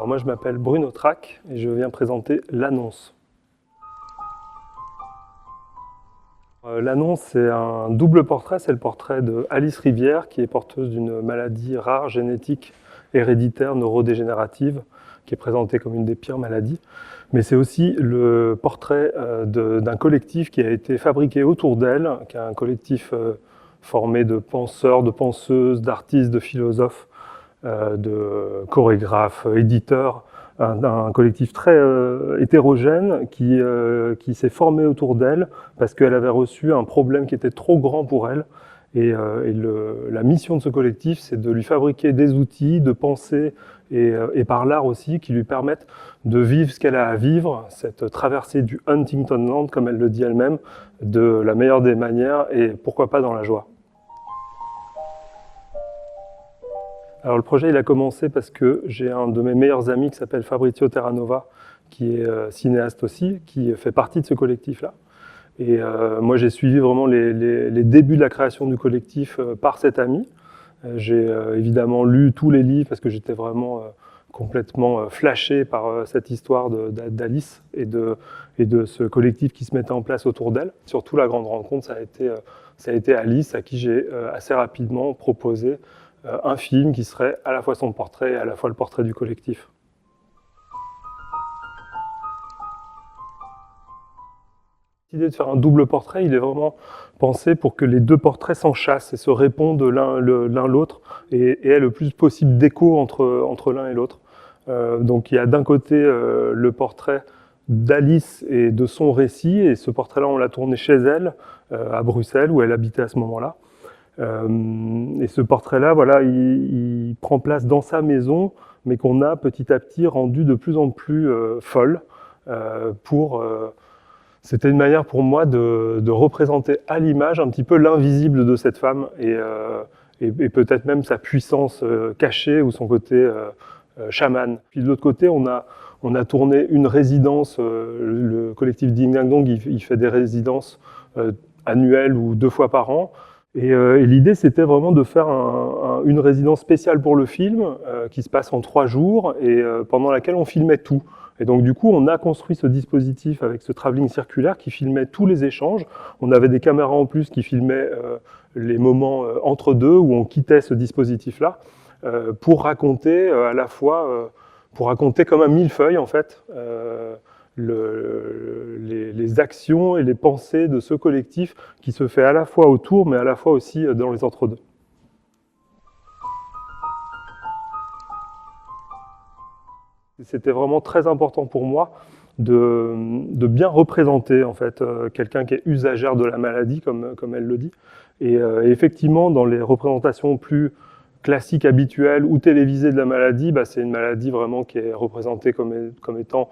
Alors moi je m'appelle Bruno Trac et je viens présenter L'Annonce. L'Annonce, c'est un double portrait, c'est le portrait de Alice Rivière qui est porteuse d'une maladie rare, génétique, héréditaire, neurodégénérative, qui est présentée comme une des pires maladies. Mais c'est aussi le portrait d'un collectif qui a été fabriqué autour d'elle, qui est un collectif formé de penseurs, de penseuses, d'artistes, de philosophes, de chorégraphes, éditeurs, un collectif très hétérogène qui s'est formé autour d'elle parce qu'elle avait reçu un problème qui était trop grand pour elle. La mission de ce collectif, c'est de lui fabriquer des outils de pensée et par l'art aussi qui lui permettent de vivre ce qu'elle a à vivre, cette traversée du Huntington Land, comme elle le dit elle-même, de la meilleure des manières et pourquoi pas dans la joie. Alors le projet il a commencé parce que j'ai un de mes meilleurs amis qui s'appelle Fabrizio Terranova, qui est cinéaste aussi, qui fait partie de ce collectif-là. Et moi j'ai suivi vraiment les débuts de la création du collectif par cet ami. J'ai évidemment lu tous les livres parce que j'étais vraiment complètement flashé par cette histoire d'Alice et de ce collectif qui se mettait en place autour d'elle. Surtout la grande rencontre, ça a été Alice à qui j'ai assez rapidement proposé un film qui serait à la fois son portrait et à la fois le portrait du collectif. L'idée de faire un double portrait, il est vraiment pensé pour que les deux portraits s'enchassent et se répondent l'un l'autre et aient le plus possible d'écho entre l'un et l'autre. Donc il y a d'un côté le portrait d'Alice et de son récit, et ce portrait-là on l'a tourné chez elle, à Bruxelles, où elle habitait à ce moment-là. Et ce portrait-là, voilà, il prend place dans sa maison, mais qu'on a petit à petit rendu de plus en plus folle. C'était une manière pour moi de représenter à l'image un petit peu l'invisible de cette femme et peut-être même sa puissance cachée ou son côté chaman. Puis de l'autre côté, on a tourné une résidence, le collectif Ding Dang Dong, il fait des résidences annuelles ou 2 fois par an. Et l'idée, c'était vraiment de faire une résidence spéciale pour le film qui se passe en 3 jours et pendant laquelle on filmait tout. Et donc du coup, on a construit ce dispositif avec ce travelling circulaire qui filmait tous les échanges. On avait des caméras en plus qui filmaient les moments entre deux où on quittait ce dispositif-là pour raconter à la fois, pour raconter comme un millefeuille en fait, les actions et les pensées de ce collectif qui se fait à la fois autour mais à la fois aussi dans les entre-deux. C'était vraiment très important pour moi de bien représenter en fait quelqu'un qui est usagère de la maladie, comme elle le dit. Et effectivement, dans les représentations plus classiques, habituelles ou télévisées de la maladie, c'est une maladie vraiment qui est représentée comme étant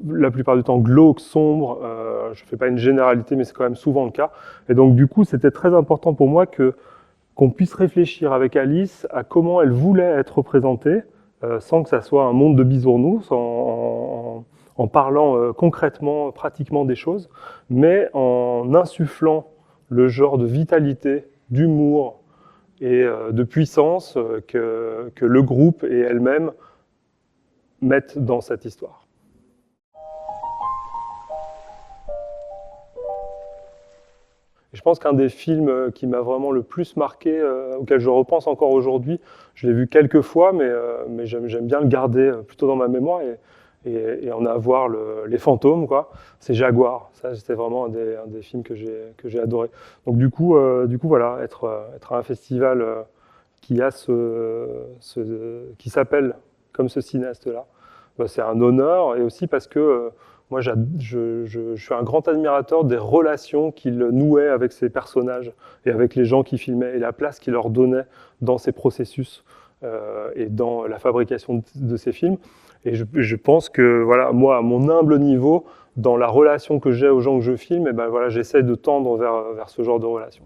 la plupart du temps glauque, sombre. Je ne fais pas une généralité, mais c'est quand même souvent le cas. Et donc du coup, c'était très important pour moi qu'on puisse réfléchir avec Alice à comment elle voulait être représentée, sans que ça soit un monde de bisounours, en parlant concrètement, pratiquement des choses, mais en insufflant le genre de vitalité, d'humour et de puissance que le groupe et elle-même mettent dans cette histoire. Et je pense qu'un des films qui m'a vraiment le plus marqué, auquel je repense encore aujourd'hui, je l'ai vu quelques fois, mais j'aime bien le garder plutôt dans ma mémoire et en avoir les fantômes, quoi. C'est Jaguar. Ça, c'était vraiment un des films que j'ai adoré. Donc du coup voilà, être à un festival qui s'appelle comme ce cinéaste-là, c'est un honneur, et aussi parce que moi, je suis un grand admirateur des relations qu'il nouait avec ses personnages et avec les gens qui filmaient et la place qu'il leur donnait dans ces processus et dans la fabrication de ces films. Et je pense que, voilà, moi, à mon humble niveau, dans la relation que j'ai aux gens que je filme, voilà, j'essaie de tendre vers ce genre de relation.